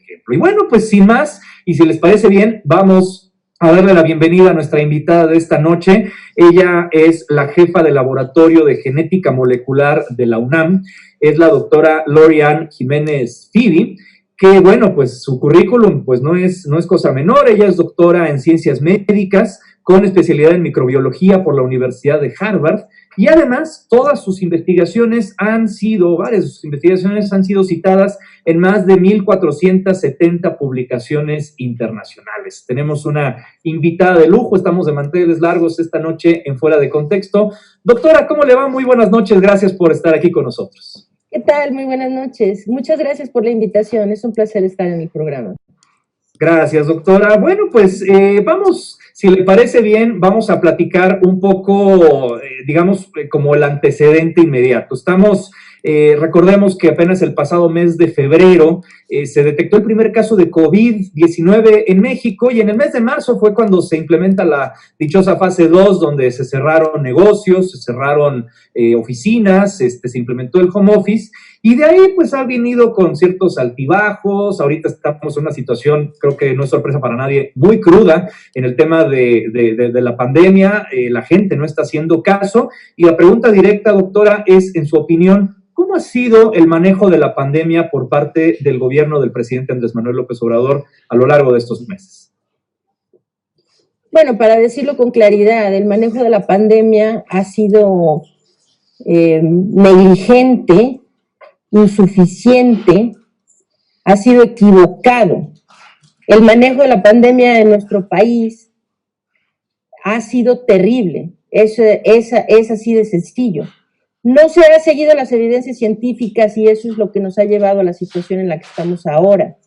ejemplo. Y bueno, pues sin más, y si les parece bien, vamos a darle la bienvenida a nuestra invitada de esta noche. Ella es la jefa del Laboratorio de Genética Molecular de la UNAM, es la doctora Lori-Ann Jiménez Fidi, que bueno, pues su currículum pues no es cosa menor. Ella es doctora en ciencias médicas con especialidad en microbiología por la Universidad de Harvard, y además varias de sus investigaciones han sido citadas en más de 1,470 publicaciones internacionales. Tenemos una invitada de lujo, estamos de manteles largos esta noche en Fuera de Contexto. Doctora, ¿cómo le va? Muy buenas noches, gracias por estar aquí con nosotros. ¿Qué tal? Muy buenas noches. Muchas gracias por la invitación, es un placer estar en el programa. Gracias, doctora. Bueno, pues vamos, si le parece bien, vamos a platicar un poco, digamos, como el antecedente inmediato. Recordemos que apenas el pasado mes de febrero se detectó el primer caso de COVID-19 en México, y en el mes de marzo fue cuando se implementa la dichosa fase 2, donde se cerraron negocios, se cerraron oficinas, se implementó el home office, y de ahí pues ha venido con ciertos altibajos. Ahorita estamos en una situación, creo que no es sorpresa para nadie, muy cruda en el tema de la pandemia. La gente no está haciendo caso, y la pregunta directa, doctora, es, en su opinión, ¿cómo ha sido el manejo de la pandemia por parte del gobierno del presidente Andrés Manuel López Obrador a lo largo de estos meses? Bueno, para decirlo con claridad, el manejo de la pandemia ha sido negligente, insuficiente, ha sido equivocado. El manejo de la pandemia en nuestro país ha sido terrible, es así de sencillo. No se han seguido las evidencias científicas, y eso es lo que nos ha llevado a la situación en la que estamos ahora.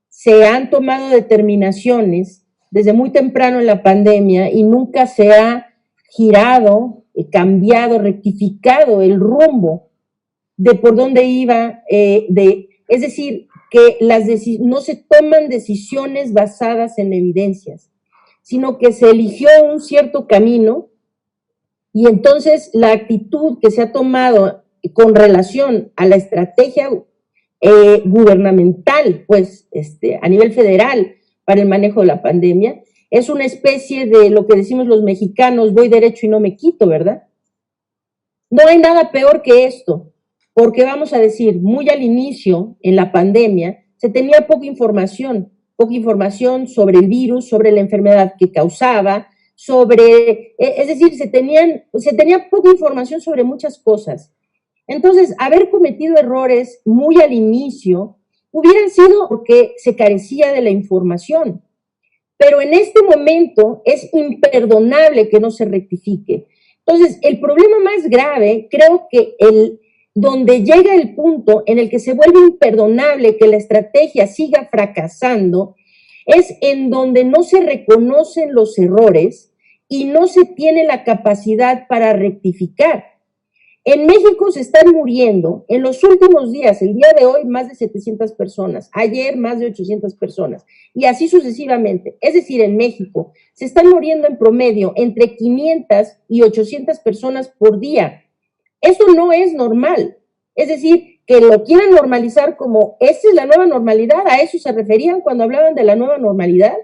Se han tomado determinaciones desde muy temprano en la pandemia y nunca se ha girado, cambiado, rectificado el rumbo de por dónde iba, es decir, que no se toman decisiones basadas en evidencias, sino que se eligió un cierto camino, y entonces la actitud que se ha tomado con relación a la estrategia gubernamental, pues a nivel federal, para el manejo de la pandemia, es una especie de lo que decimos los mexicanos: voy derecho y no me quito, ¿verdad? No hay nada peor que esto, porque vamos a decir, muy al inicio, en la pandemia, se tenía poca información sobre el virus, sobre la enfermedad que causaba, es decir, se tenía poca información sobre muchas cosas. Entonces, haber cometido errores muy al inicio hubieran sido porque se carecía de la información. Pero en este momento es imperdonable que no se rectifique. Entonces, el problema más grave, creo que donde llega el punto en el que se vuelve imperdonable que la estrategia siga fracasando, es en donde no se reconocen los errores y no se tiene la capacidad para rectificar. En México se están muriendo en los últimos días, el día de hoy, más de 700 personas, ayer más de 800 personas, y así sucesivamente. Es decir, en México se están muriendo en promedio entre 500 y 800 personas por día. Eso no es normal. Es decir, que lo quieran normalizar como esa es la nueva normalidad. ¿A eso se referían cuando hablaban de la nueva normalidad?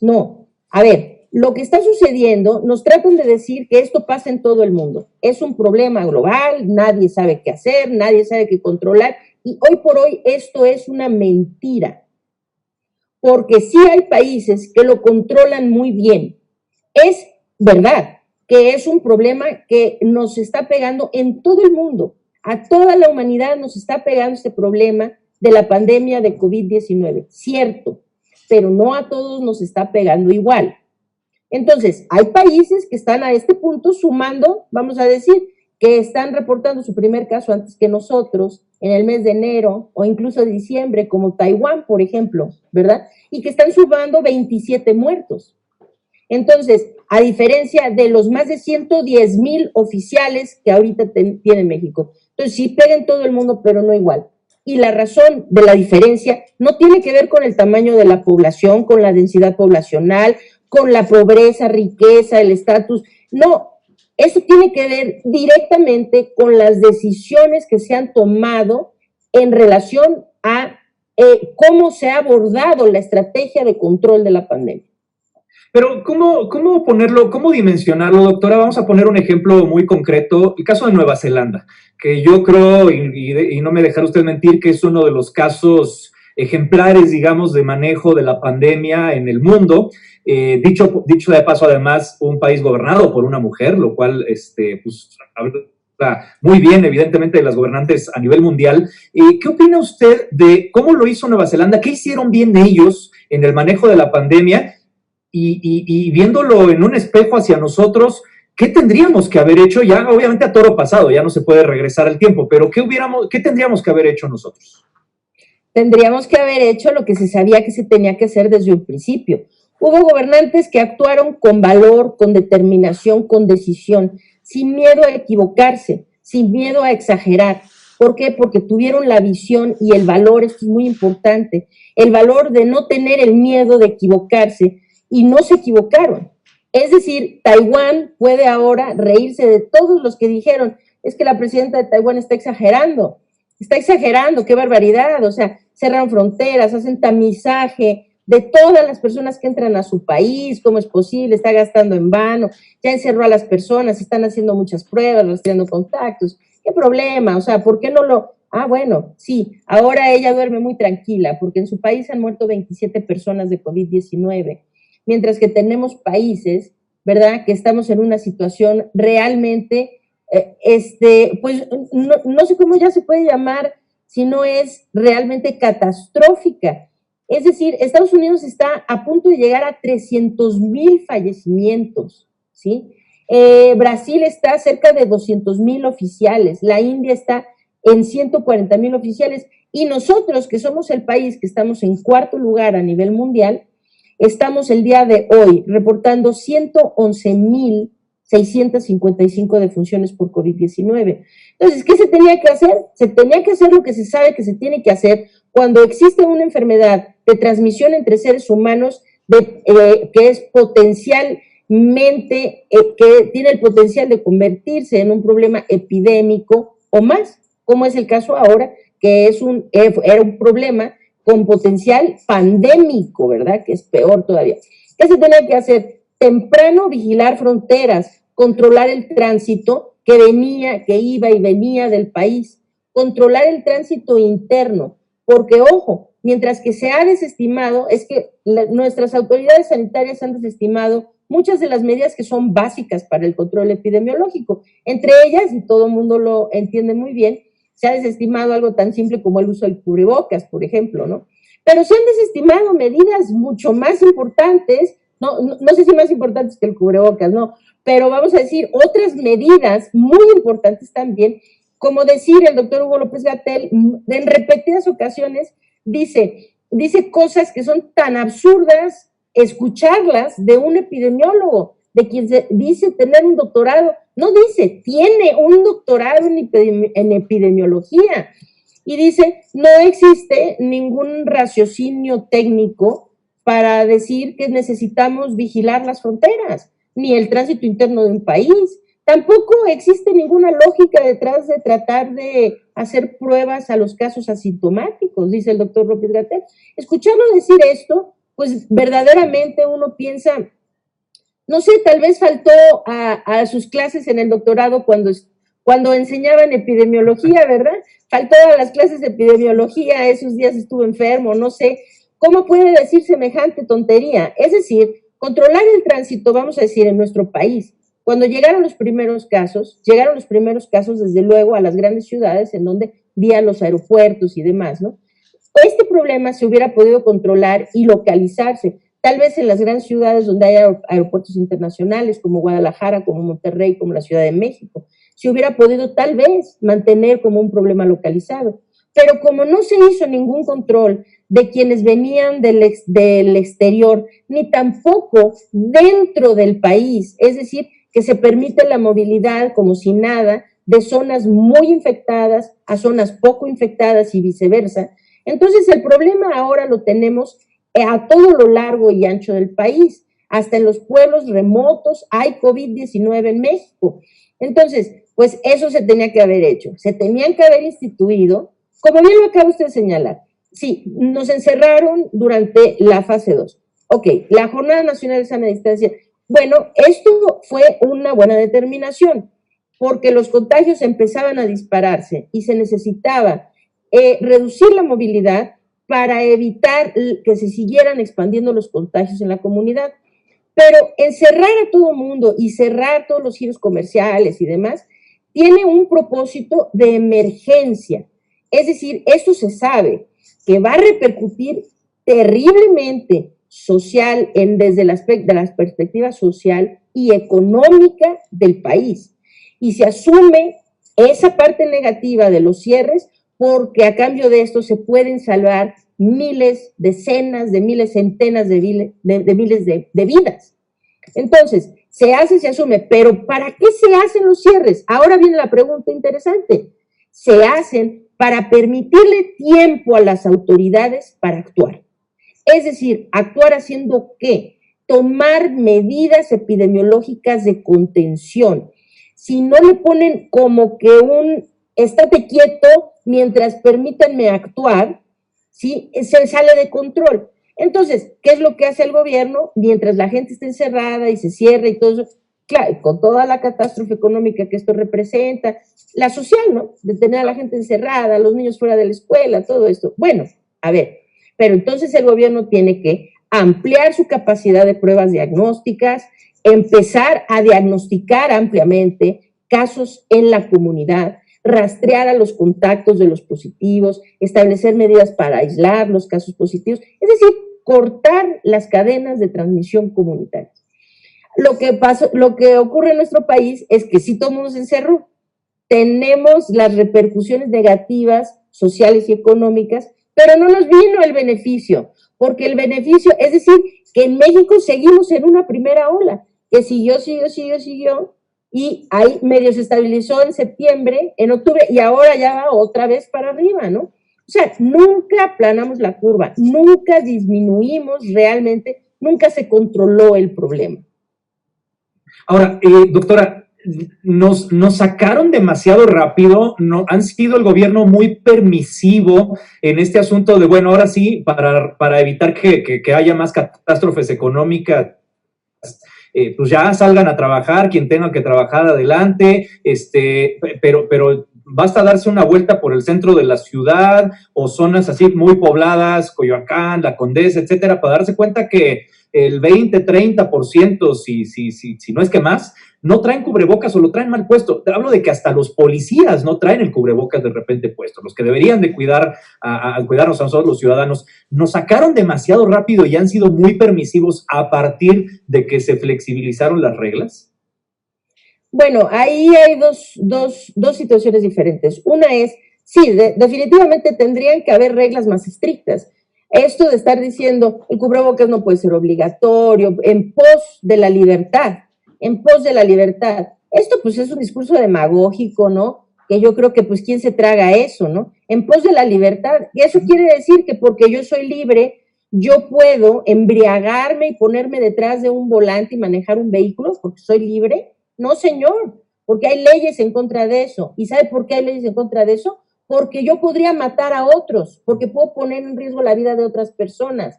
No. A ver, lo que está sucediendo, nos tratan de decir que esto pasa en todo el mundo. Es un problema global, nadie sabe qué hacer, nadie sabe qué controlar, y hoy por hoy esto es una mentira. Porque sí hay países que lo controlan muy bien. Es verdad que es un problema que nos está pegando en todo el mundo. A toda la humanidad nos está pegando este problema de la pandemia de COVID-19. Cierto, pero no a todos nos está pegando igual. Entonces, hay países que están a este punto sumando, vamos a decir, que están reportando su primer caso antes que nosotros, en el mes de enero o incluso de diciembre, como Taiwán, por ejemplo, ¿verdad? Y que están sumando 27 muertos. Entonces, a diferencia de los más de 110,000 oficiales que ahorita tiene México. Entonces, sí pega en todo el mundo, pero no igual. Y la razón de la diferencia no tiene que ver con el tamaño de la población, con la densidad poblacional, con la pobreza, riqueza, el estatus. No, eso tiene que ver directamente con las decisiones que se han tomado en relación a cómo se ha abordado la estrategia de control de la pandemia. Pero, ¿cómo ponerlo, cómo dimensionarlo, doctora? Vamos a poner un ejemplo muy concreto, el caso de Nueva Zelanda, que yo creo, y no me dejará usted mentir, que es uno de los casos ejemplares, digamos, de manejo de la pandemia en el mundo. Dicho de paso, además, un país gobernado por una mujer, lo cual, pues, habla muy bien, evidentemente, de las gobernantes a nivel mundial. ¿Qué opina usted de cómo lo hizo Nueva Zelanda? ¿Qué hicieron bien ellos en el manejo de la pandemia? Y viéndolo en un espejo hacia nosotros, ¿qué tendríamos que haber hecho? Ya obviamente a toro pasado, ya no se puede regresar al tiempo, pero ¿qué tendríamos que haber hecho nosotros? Tendríamos que haber hecho lo que se sabía que se tenía que hacer desde un principio. Hubo gobernantes que actuaron con valor, con determinación, con decisión, sin miedo a equivocarse, sin miedo a exagerar. ¿Por qué? Porque tuvieron la visión y el valor, esto es muy importante, el valor de no tener el miedo de equivocarse, y no se equivocaron. Es decir, Taiwán puede ahora reírse de todos los que dijeron, es que la presidenta de Taiwán está exagerando, qué barbaridad, o sea, cerran fronteras, hacen tamizaje de todas las personas que entran a su país, cómo es posible, está gastando en vano, ya encerró a las personas, están haciendo muchas pruebas, rastreando contactos, ¿qué problema? O sea, ¿por qué no lo...? Ah, bueno, sí, ahora ella duerme muy tranquila, porque en su país han muerto 27 personas de COVID-19, mientras que tenemos países, ¿verdad?, que estamos en una situación realmente, pues no sé cómo ya se puede llamar, si no es realmente catastrófica. Es decir, Estados Unidos está a punto de llegar a 300,000 fallecimientos, ¿sí? Brasil está cerca de 200,000 oficiales, la India está en 140,000 oficiales, y nosotros, que somos el país que estamos en cuarto lugar a nivel mundial, estamos el día de hoy reportando 111,655 defunciones por COVID-19. Entonces, ¿qué se tenía que hacer? Se tenía que hacer lo que se sabe que se tiene que hacer cuando existe una enfermedad de transmisión entre seres humanos que es potencialmente, que tiene el potencial de convertirse en un problema epidémico o más, como es el caso ahora, que era un problema con potencial pandémico, ¿verdad? Que es peor todavía. ¿Qué se tenía que hacer? Temprano vigilar fronteras, controlar el tránsito que iba y venía del país, controlar el tránsito interno, porque, ojo, mientras que se ha desestimado, es que nuestras autoridades sanitarias han desestimado muchas de las medidas que son básicas para el control epidemiológico. Entre ellas, y todo el mundo lo entiende muy bien, se ha desestimado algo tan simple como el uso del cubrebocas, por ejemplo, ¿no? Pero se han desestimado medidas mucho más importantes, no sé si más importantes que el cubrebocas, no, pero vamos a decir otras medidas muy importantes también, como decir el doctor Hugo López-Gatell, en repetidas ocasiones dice cosas que son tan absurdas escucharlas de un epidemiólogo, de quien se dice tener un doctorado, no dice, tiene un doctorado en epidemiología, y dice, no existe ningún raciocinio técnico para decir que necesitamos vigilar las fronteras, ni el tránsito interno de un país. Tampoco existe ninguna lógica detrás de tratar de hacer pruebas a los casos asintomáticos, dice el doctor López-Gatell. Escucharlo decir esto, pues verdaderamente uno piensa, no sé, tal vez faltó a sus clases en el doctorado cuando enseñaban epidemiología, ¿verdad? Faltó a las clases de epidemiología, esos días estuvo enfermo, no sé. ¿Cómo puede decir semejante tontería? Es decir, controlar el tránsito, vamos a decir, en nuestro país. Cuando llegaron los primeros casos desde luego a las grandes ciudades en donde vía los aeropuertos y demás, ¿no? Este problema se hubiera podido controlar y localizarse, tal vez en las grandes ciudades donde hay aeropuertos internacionales, como Guadalajara, como Monterrey, como la Ciudad de México. Se hubiera podido tal vez mantener como un problema localizado. Pero como no se hizo ningún control de quienes venían del exterior, ni tampoco dentro del país, es decir, que se permite la movilidad como si nada, de zonas muy infectadas a zonas poco infectadas y viceversa. Entonces el problema ahora lo tenemos a todo lo largo y ancho del país, hasta en los pueblos remotos hay COVID-19 en México. Entonces, pues eso se tenía que haber hecho, se tenían que haber instituido, como bien lo acaba usted de señalar, Sí, nos encerraron durante la fase 2. Ok, la Jornada Nacional de Sana Distancia. Bueno, esto fue una buena determinación, porque los contagios empezaban a dispararse y se necesitaba reducir la movilidad para evitar que se siguieran expandiendo los contagios en la comunidad. Pero encerrar a todo el mundo y cerrar todos los giros comerciales y demás tiene un propósito de emergencia. Es decir, esto se sabe que va a repercutir terriblemente social desde la perspectiva social y económica del país. Y se asume esa parte negativa de los cierres porque a cambio de esto se pueden salvar miles, decenas de miles, centenas de miles de vidas. Entonces, se asume, pero ¿para qué se hacen los cierres? Ahora viene la pregunta interesante. Se hacen para permitirle tiempo a las autoridades para actuar. Es decir, actuar haciendo ¿qué? Tomar medidas epidemiológicas de contención. Si no le ponen como que estate quieto mientras permítanme actuar, ¿sí? Se sale de control. Entonces, ¿qué es lo que hace el gobierno? Mientras la gente está encerrada y se cierra y todo eso, claro, con toda la catástrofe económica que esto representa, la social, ¿no? De tener a la gente encerrada, a los niños fuera de la escuela, todo esto. Bueno, a ver, pero entonces el gobierno tiene que ampliar su capacidad de pruebas diagnósticas, empezar a diagnosticar ampliamente casos en la comunidad, rastrear a los contactos de los positivos, establecer medidas para aislar los casos positivos, es decir, cortar las cadenas de transmisión comunitaria. Lo que ocurre en nuestro país es que si todo el mundo se encerró, tenemos las repercusiones negativas sociales y económicas, pero no nos vino el beneficio, porque el beneficio, es decir, que en México seguimos en una primera ola, que siguió, y ahí medio se estabilizó en septiembre, en octubre, y ahora ya va otra vez para arriba, ¿no? O sea, nunca aplanamos la curva, nunca disminuimos realmente, nunca se controló el problema. Ahora, doctora, nos sacaron demasiado rápido, no, han sido el gobierno muy permisivo en este asunto de, bueno, ahora sí, para evitar que haya más catástrofes económicas, pues ya salgan a trabajar, quien tenga que trabajar adelante, pero basta darse una vuelta por el centro de la ciudad o zonas así muy pobladas, Coyoacán, La Condesa, etcétera, para darse cuenta que el 20-30%, si no es que más, no traen cubrebocas o lo traen mal puesto. Te hablo de que hasta los policías no traen el cubrebocas de repente puesto, los que deberían de cuidarnos a nosotros los ciudadanos. Nos sacaron demasiado rápido y han sido muy permisivos a partir de que se flexibilizaron las reglas. Bueno, ahí hay dos situaciones diferentes. Una es, sí, definitivamente tendrían que haber reglas más estrictas. Esto de estar diciendo el cubrebocas no puede ser obligatorio, en pos de la libertad, Esto pues es un discurso demagógico, ¿no? Que yo creo que pues quién se traga eso, ¿no? En pos de la libertad. Y eso quiere decir que porque yo soy libre, yo puedo embriagarme y ponerme detrás de un volante y manejar un vehículo porque soy libre. No, señor, porque hay leyes en contra de eso. ¿Y sabe por qué hay leyes en contra de eso? Porque yo podría matar a otros, porque puedo poner en riesgo la vida de otras personas.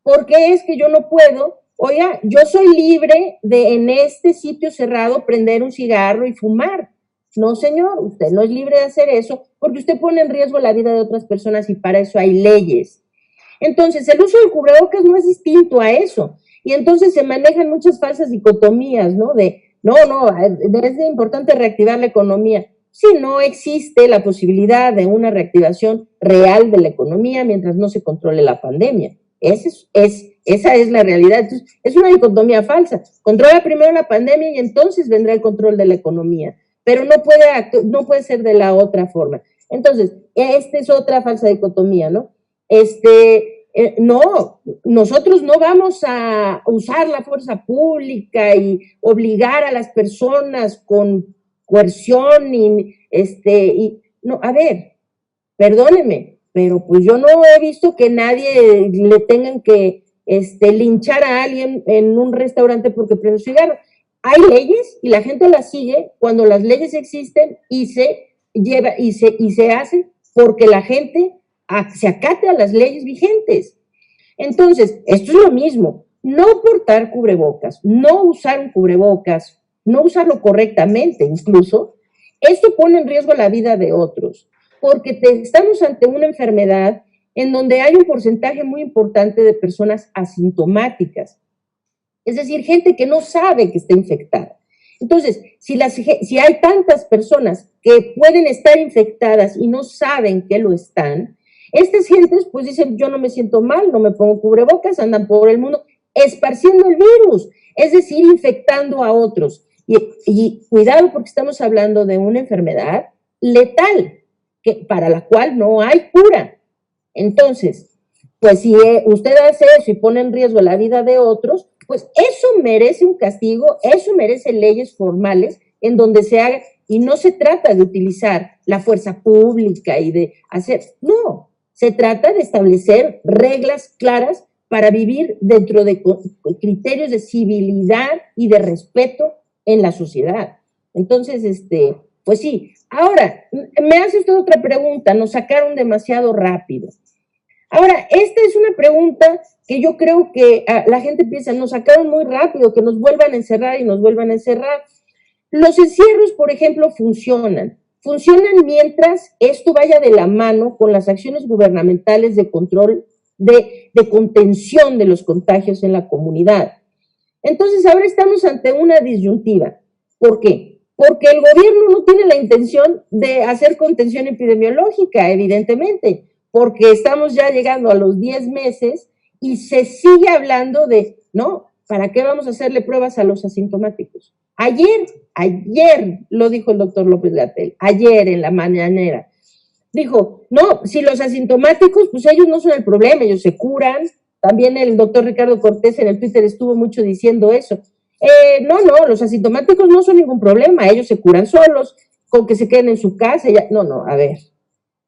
¿Por qué es que yo no puedo? Oiga, yo soy libre de en este sitio cerrado prender un cigarro y fumar. No, señor, usted no es libre de hacer eso porque usted pone en riesgo la vida de otras personas y para eso hay leyes. Entonces, el uso del cubrebocas no es distinto a eso. Y entonces se manejan muchas falsas dicotomías, ¿no? Es importante reactivar la economía. Si no existe la posibilidad de una reactivación real de la economía mientras no se controle la pandemia. Esa es la realidad. Entonces, es una dicotomía falsa. Controla primero la pandemia y entonces vendrá el control de la economía. Pero no puede ser de la otra forma. Entonces, esta es otra falsa dicotomía, ¿no? No, nosotros no vamos a usar la fuerza pública y obligar a las personas con coerción no, a ver, perdóneme, pero pues yo no he visto que nadie le tengan que linchar a alguien en un restaurante porque prende un cigarro. Hay leyes y la gente las sigue cuando las leyes existen y se hacen porque la gente se acate a las leyes vigentes. Entonces, esto es lo mismo, no portar cubrebocas, no usar un cubrebocas, no usarlo correctamente incluso, esto pone en riesgo la vida de otros, porque estamos ante una enfermedad en donde hay un porcentaje muy importante de personas asintomáticas, es decir, gente que no sabe que está infectada. Entonces, si hay tantas personas que pueden estar infectadas y no saben que lo están, estas gentes pues dicen, yo no me siento mal, no me pongo cubrebocas, andan por el mundo esparciendo el virus, es decir, infectando a otros. Y cuidado porque estamos hablando de una enfermedad letal, para la cual no hay cura. Entonces, pues si usted hace eso y pone en riesgo la vida de otros, pues eso merece un castigo, eso merece leyes formales en donde se haga, y no se trata de utilizar la fuerza pública y de hacer, no, se trata de establecer reglas claras para vivir dentro de criterios de civilidad y de respeto en la sociedad. Entonces, pues sí. Ahora, me hace usted otra pregunta, nos sacaron demasiado rápido. Ahora, esta es una pregunta que yo creo que la gente piensa, nos sacaron muy rápido, que nos vuelvan a encerrar y nos vuelvan a encerrar. Los encierros, por ejemplo, funcionan mientras esto vaya de la mano con las acciones gubernamentales de control, de contención de los contagios en la comunidad. Entonces, ahora estamos ante una disyuntiva. ¿Por qué? Porque el gobierno no tiene la intención de hacer contención epidemiológica, evidentemente, porque estamos ya llegando a los 10 meses y se sigue hablando de, no, ¿para qué vamos a hacerle pruebas a los asintomáticos? Ayer lo dijo el doctor López-Gatell, ayer en la mañanera, dijo, no, si los asintomáticos, pues ellos no son el problema, ellos se curan. También el doctor Ricardo Cortés en el Twitter estuvo mucho diciendo eso. No, los asintomáticos no son ningún problema, ellos se curan solos, con que se queden en su casa. No, a ver,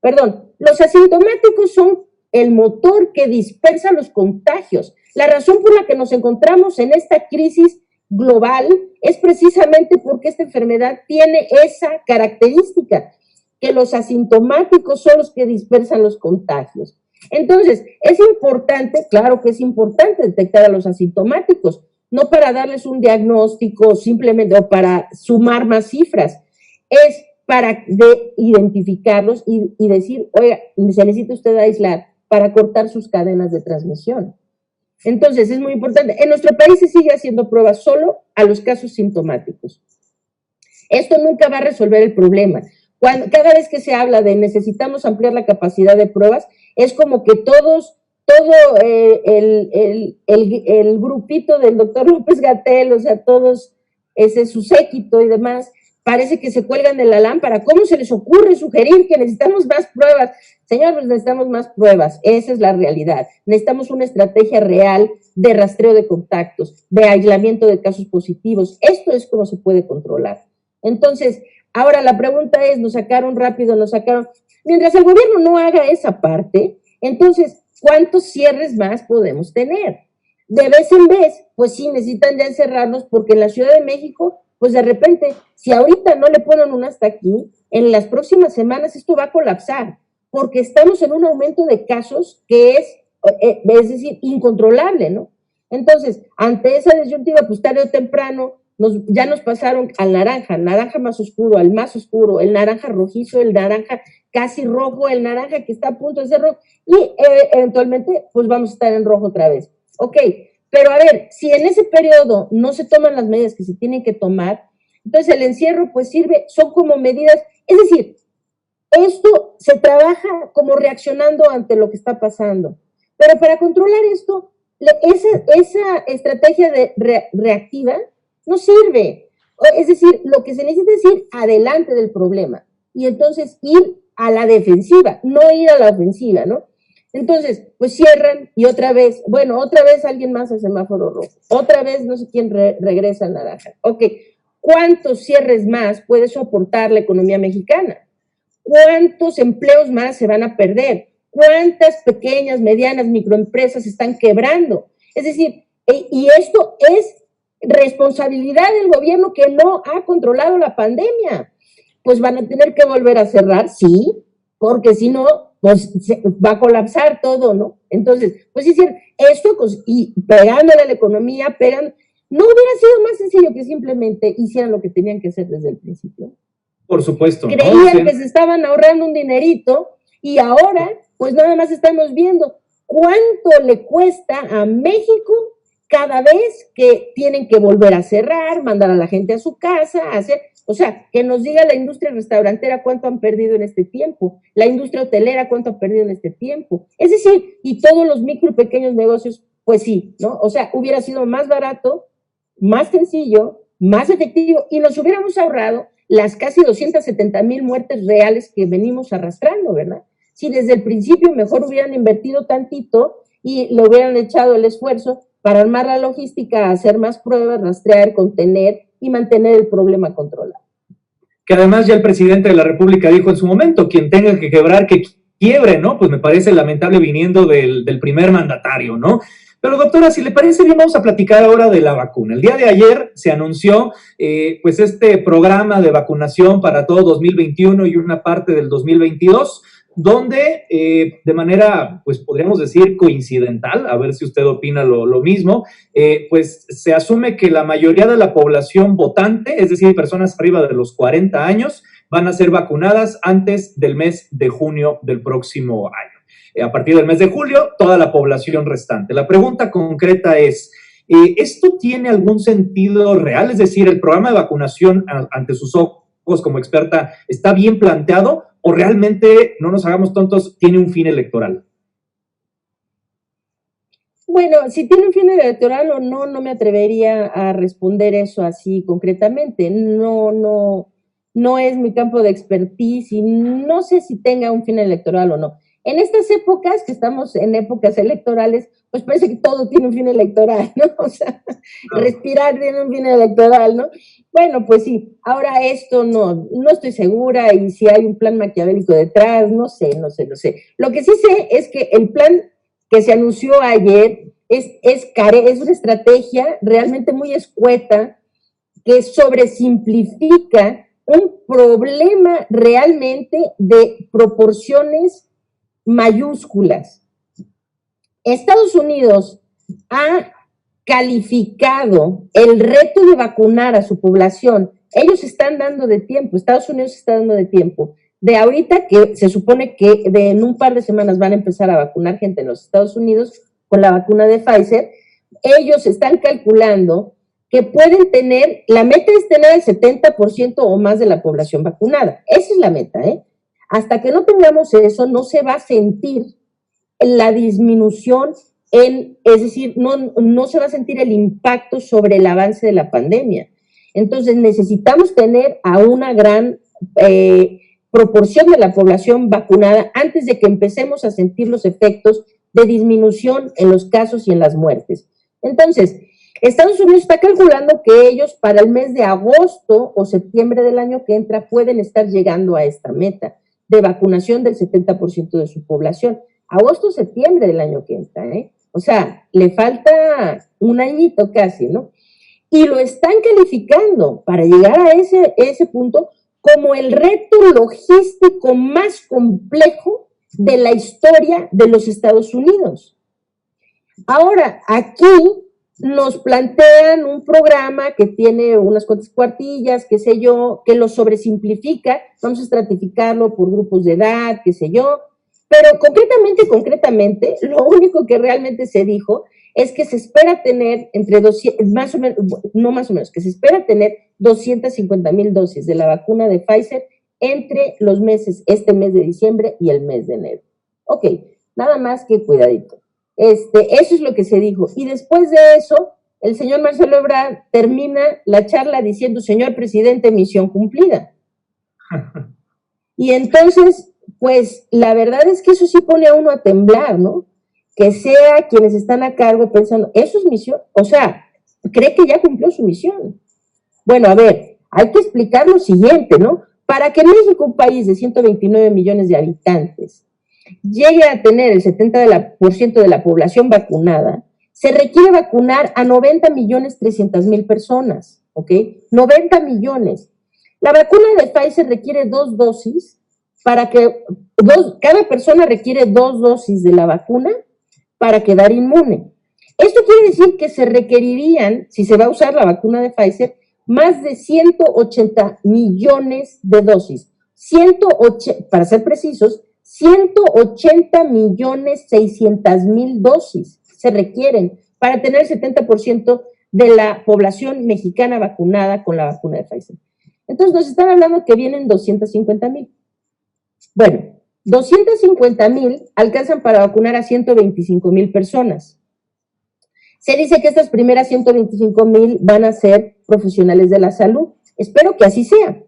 perdón, los asintomáticos son el motor que dispersa los contagios. La razón por la que nos encontramos en esta crisis global es precisamente porque esta enfermedad tiene esa característica, que los asintomáticos son los que dispersan los contagios. Entonces, es importante, claro que es importante detectar a los asintomáticos, no para darles un diagnóstico simplemente o para sumar más cifras, es para identificarlos y decir, oiga, se necesita usted aislar para cortar sus cadenas de transmisión. Entonces, es muy importante. En nuestro país se sigue haciendo pruebas solo a los casos sintomáticos. Esto nunca va a resolver el problema. Cada vez que se habla de necesitamos ampliar la capacidad de pruebas, es como que todo el grupito del doctor López-Gatell, o sea, todos, su séquito y demás, parece que se cuelgan de la lámpara. ¿Cómo se les ocurre sugerir que necesitamos más pruebas? Señor, pues necesitamos más pruebas, esa es la realidad. Necesitamos una estrategia real de rastreo de contactos, de aislamiento de casos positivos. Esto es como se puede controlar. Entonces, ahora la pregunta es, nos sacaron rápido, mientras el gobierno no haga esa parte, entonces, ¿cuántos cierres más podemos tener? De vez en vez, pues sí, necesitan ya encerrarnos porque en la Ciudad de México, pues de repente, si ahorita no le ponen un hasta aquí, en las próximas semanas esto va a colapsar, porque estamos en un aumento de casos que es decir, incontrolable, ¿no? Entonces, ante esa disyuntiva, pues tarde o temprano, ya nos pasaron al naranja más oscuro, al más oscuro, el naranja rojizo, el naranja casi rojo, el naranja que está a punto de ser rojo, y eventualmente pues vamos a estar en rojo otra vez. Ok, pero a ver, si en ese periodo no se toman las medidas que se tienen que tomar, entonces el encierro pues son como medidas, es decir, esto se trabaja como reaccionando ante lo que está pasando, pero para controlar esto, esa estrategia reactiva no sirve. Es decir, lo que se necesita es ir adelante del problema y entonces ir a la defensiva, no ir a la ofensiva, ¿no? Entonces, pues cierran y otra vez alguien más al semáforo rojo, otra vez no sé quién regresa al naranja. Ok, ¿cuántos cierres más puede soportar la economía mexicana? ¿Cuántos empleos más se van a perder? ¿Cuántas pequeñas, medianas, microempresas están quebrando? Es decir, y esto es responsabilidad del gobierno que no ha controlado la pandemia. Pues van a tener que volver a cerrar, sí, porque si no, pues va a colapsar todo, ¿no? Entonces, pues hicieron esto y pegándole a la economía, no hubiera sido más sencillo que simplemente hicieran lo que tenían que hacer desde el principio. Por supuesto. Creían que se estaban ahorrando un dinerito y ahora, pues nada más estamos viendo cuánto le cuesta a México cada vez que tienen que volver a cerrar, mandar a la gente a su casa, o sea, que nos diga la industria restaurantera cuánto han perdido en este tiempo, la industria hotelera cuánto ha perdido en este tiempo. Es decir, y todos los micro y pequeños negocios, pues sí, ¿no? O sea, hubiera sido más barato, más sencillo, más efectivo, y nos hubiéramos ahorrado las casi 270,000 muertes reales que venimos arrastrando, ¿verdad? Si desde el principio mejor hubieran invertido tantito y le hubieran echado el esfuerzo para armar la logística, hacer más pruebas, rastrear, contener y mantener el problema controlado. Que además ya el presidente de la República dijo en su momento, quien tenga que quebrar, que quiebre, ¿no? Pues me parece lamentable viniendo del primer mandatario, ¿no? Pero doctora, si le parece bien, vamos a platicar ahora de la vacuna. El día de ayer se anunció pues este programa de vacunación para todo 2021 y una parte del 2022, donde de manera, pues podríamos decir coincidental, a ver si usted opina lo mismo, pues se asume que la mayoría de la población votante, es decir, personas arriba de los 40 años, van a ser vacunadas antes del mes de junio del próximo año. A partir del mes de julio, toda la población restante. La pregunta concreta es, ¿esto tiene algún sentido real? Es decir, ¿el programa de vacunación ante sus ojos como experta está bien planteado o realmente, no nos hagamos tontos, tiene un fin electoral? Bueno, si tiene un fin electoral o no, no me atrevería a responder eso así concretamente. No es mi campo de expertise y no sé si tenga un fin electoral o no. En estas épocas, que estamos en épocas electorales, pues parece que todo tiene un fin electoral, ¿no? O sea, respirar tiene un fin electoral, ¿no? Bueno, pues sí, ahora esto no estoy segura y si hay un plan maquiavélico detrás, no sé. Lo que sí sé es que el plan que se anunció ayer es una estrategia realmente muy escueta que sobresimplifica un problema realmente de proporciones mayúsculas. Estados Unidos ha calificado el reto de vacunar a su población. Ellos están dando de tiempo, Estados Unidos está dando de tiempo. De ahorita que se supone que en un par de semanas van a empezar a vacunar gente en los Estados Unidos con la vacuna de Pfizer, ellos están calculando que pueden la meta es tener el 70% o más de la población vacunada. Esa es la meta, ¿eh? Hasta que no tengamos eso, no se va a sentir la disminución es decir, no se va a sentir el impacto sobre el avance de la pandemia. Entonces necesitamos tener a una gran proporción de la población vacunada antes de que empecemos a sentir los efectos de disminución en los casos y en las muertes. Entonces, Estados Unidos está calculando que ellos para el mes de agosto o septiembre del año que entra pueden estar llegando a esta meta de vacunación del 70% de su población. Agosto, septiembre del año que entra, ¿eh? O sea, le falta un añito casi, ¿no? Y lo están calificando para llegar a ese punto como el reto logístico más complejo de la historia de los Estados Unidos. Ahora, aquí nos plantean un programa que tiene unas cuantas cuartillas, qué sé yo, que lo sobresimplifica, vamos a estratificarlo por grupos de edad, qué sé yo, pero concretamente, lo único que realmente se dijo es que se espera tener que se espera tener 250,000 dosis de la vacuna de Pfizer entre los meses, este mes de diciembre y el mes de enero. Ok, nada más que cuidadito. Eso es lo que se dijo. Y después de eso, el señor Marcelo Ebrard termina la charla diciendo, señor presidente, misión cumplida. Y entonces, pues, la verdad es que eso sí pone a uno a temblar, ¿no? Que sea quienes están a cargo pensando, ¿eso es misión? O sea, ¿cree que ya cumplió su misión? Bueno, a ver, hay que explicar lo siguiente, ¿no? Para que México, un país de 129 millones de habitantes, llegue a tener el 70% de la población vacunada, se requiere vacunar a 90,300,000 personas, ¿ok? 90 millones. La vacuna de Pfizer requiere 2 dosis para que cada persona requiere 2 dosis de la vacuna para quedar inmune. Esto quiere decir que se requerirían, si se va a usar la vacuna de Pfizer, más de 180 millones de dosis. Para ser precisos, 180.600.000 dosis se requieren para tener el 70% de la población mexicana vacunada con la vacuna de Pfizer. Entonces nos están hablando que vienen 250,000. Bueno, 250,000 alcanzan para vacunar a 125,000 personas. Se dice que estas primeras 125,000 van a ser profesionales de la salud. Espero que así sea,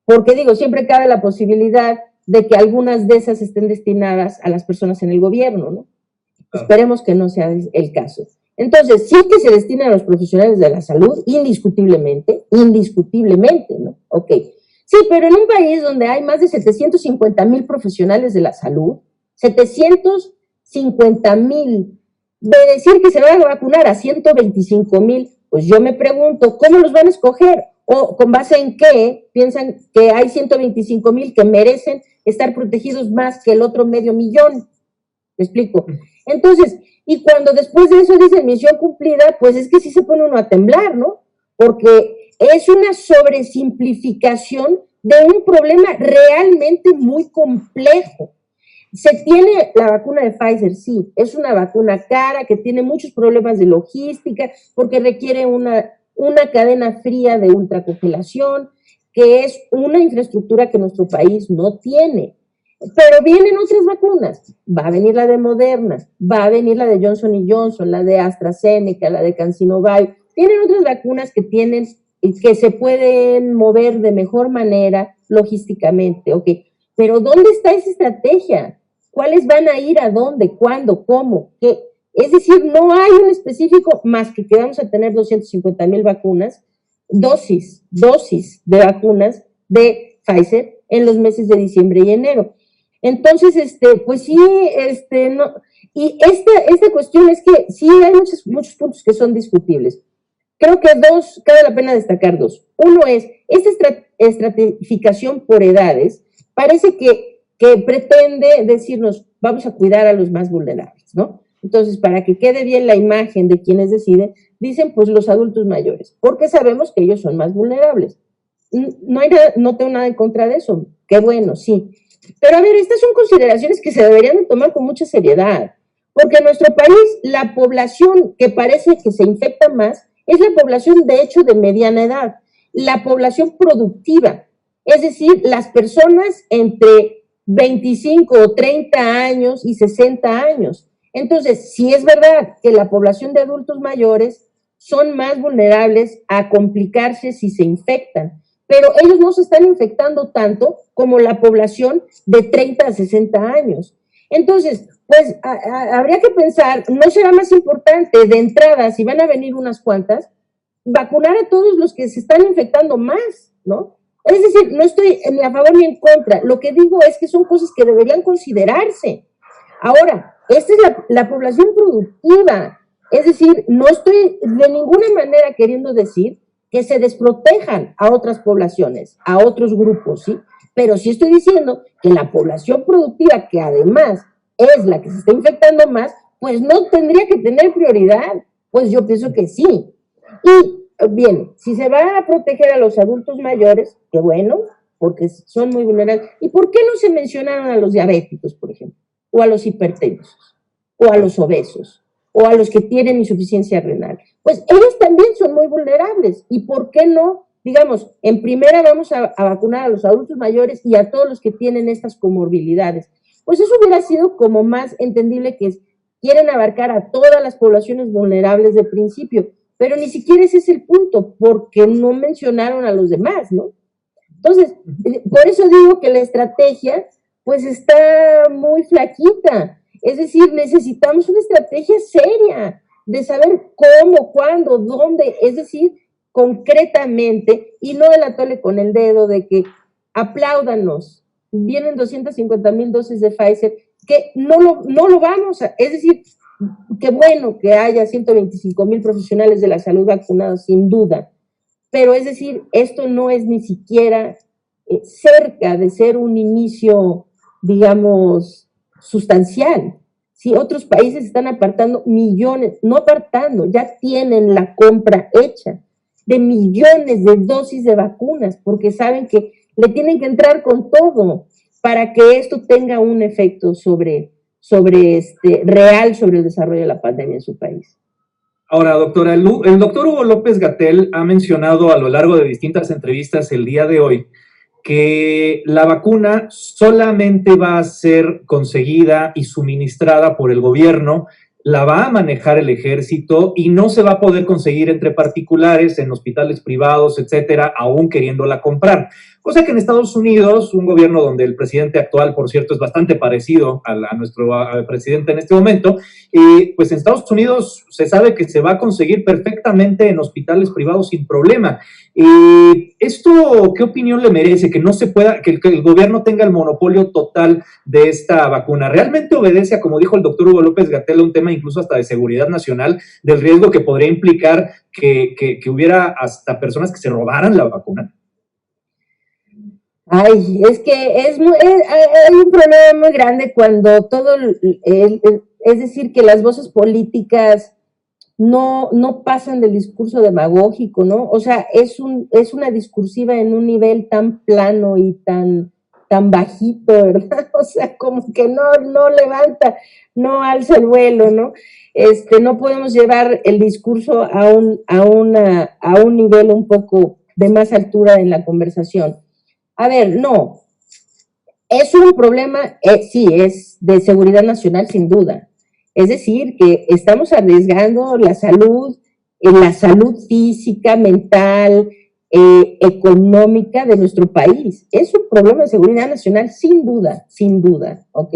porque digo, siempre cabe la posibilidad de que algunas de esas estén destinadas a las personas en el gobierno, ¿no? Esperemos que no sea el caso. Entonces, sí que se destina a los profesionales de la salud, indiscutiblemente, ¿no? Ok. Sí, pero en un país donde hay más de 750,000 profesionales de la salud, 750,000, de decir que se van a vacunar a 125,000, pues yo me pregunto, ¿cómo los van a escoger? ¿O con base en qué piensan que hay 125,000 que merecen estar protegidos más que el otro 500,000? ¿Me explico? Entonces, y cuando después de eso dicen misión cumplida, pues es que sí se pone uno a temblar, ¿no? Porque es una sobresimplificación de un problema realmente muy complejo. Se tiene la vacuna de Pfizer, sí, es una vacuna cara que tiene muchos problemas de logística porque requiere una cadena fría de ultracongelación, que es una infraestructura que nuestro país no tiene. Pero vienen otras vacunas, va a venir la de Moderna, va a venir la de Johnson Johnson, la de AstraZeneca, la de CanSinovac, tienen otras vacunas que se pueden mover de mejor manera logísticamente, ok, pero ¿dónde está esa estrategia? ¿Cuáles van a ir a dónde, cuándo, cómo, qué? Es decir, no hay un específico más que vamos a tener 250,000 vacunas, dosis de vacunas de Pfizer en los meses de diciembre y enero. Entonces, pues sí, no, y esta cuestión es que sí hay muchos puntos que son discutibles. Creo que cabe la pena destacar 2. Uno es, esta estratificación por edades parece que pretende decirnos, vamos a cuidar a los más vulnerables, ¿no? Entonces, para que quede bien la imagen de quienes deciden, dicen, pues los adultos mayores, porque sabemos que ellos son más vulnerables. No tengo nada en contra de eso, qué bueno, sí. Pero a ver, estas son consideraciones que se deberían tomar con mucha seriedad, porque en nuestro país la población que parece que se infecta más es la población de hecho de mediana edad, la población productiva, es decir, las personas entre 25 o 30 años y 60 años. Entonces, sí es verdad que la población de adultos mayores son más vulnerables a complicarse si se infectan, pero ellos no se están infectando tanto como la población de 30 a 60 años. Entonces, pues habría que pensar, ¿no será más importante de entrada, si van a venir unas cuantas, vacunar a todos los que se están infectando más, ¿no? Es decir, no estoy ni a favor ni en contra, lo que digo es que son cosas que deberían considerarse. Ahora, esta es la población productiva, es decir, no estoy de ninguna manera queriendo decir que se desprotejan a otras poblaciones, a otros grupos, ¿sí? Pero sí estoy diciendo que la población productiva, que además es la que se está infectando más, pues no tendría que tener prioridad. Pues yo pienso que sí. Y bien, si se va a proteger a los adultos mayores, qué bueno, porque son muy vulnerables. ¿Y por qué no se mencionaron a los diabéticos, por ejemplo? O a los hipertensos, o a los obesos, o a los que tienen insuficiencia renal? Pues ellos también son muy vulnerables. ¿Y por qué no? Digamos, en primera vamos a vacunar a los adultos mayores y a todos los que tienen estas comorbilidades. Pues eso hubiera sido como más entendible, que quieren abarcar a todas las poblaciones vulnerables de principio, pero ni siquiera ese es el punto, porque no mencionaron a los demás, ¿no? Entonces, por eso digo que la estrategia, pues está muy flaquita. Es decir, necesitamos una estrategia seria de saber cómo, cuándo, dónde, es decir, concretamente, y no el atole con el dedo de que apláudanos, vienen 250,000 dosis de Pfizer, que no lo vamos a, es decir, qué bueno que haya 125,000 profesionales de la salud vacunados, sin duda, pero es decir, esto no es ni siquiera cerca de ser un inicio, digamos, sustancial. Si otros países están apartando millones, no apartando, ya tienen la compra hecha de millones de dosis de vacunas, porque saben que le tienen que entrar con todo para que esto tenga un efecto real sobre el desarrollo de la pandemia en su país. Ahora, doctora, el doctor Hugo López-Gatell ha mencionado a lo largo de distintas entrevistas el día de hoy que la vacuna solamente va a ser conseguida y suministrada por el gobierno, la va a manejar el ejército y no se va a poder conseguir entre particulares en hospitales privados, etcétera, aún queriéndola comprar. Cosa que en Estados Unidos, un gobierno donde el presidente actual, por cierto, es bastante parecido a nuestro presidente en este momento, pues en Estados Unidos se sabe que se va a conseguir perfectamente en hospitales privados sin problema. ¿Esto qué opinión le merece? Que no se pueda, que el gobierno tenga el monopolio total de esta vacuna. ¿Realmente obedece a, como dijo el doctor Hugo López-Gatell, un tema incluso hasta de seguridad nacional, del riesgo que podría implicar que hubiera hasta personas que se robaran la vacuna? Ay, es que hay un problema muy grande cuando es decir, que las voces políticas no pasan del discurso demagógico, ¿no? O sea, es una discursiva en un nivel tan plano y tan bajito, ¿verdad? O sea, como que no levanta, no alza el vuelo, ¿no? No podemos llevar el discurso a un nivel un poco de más altura en la conversación. A ver, no, es un problema, sí, es de seguridad nacional sin duda. Es decir, que estamos arriesgando la salud física, mental, económica de nuestro país. Es un problema de seguridad nacional sin duda, ¿ok?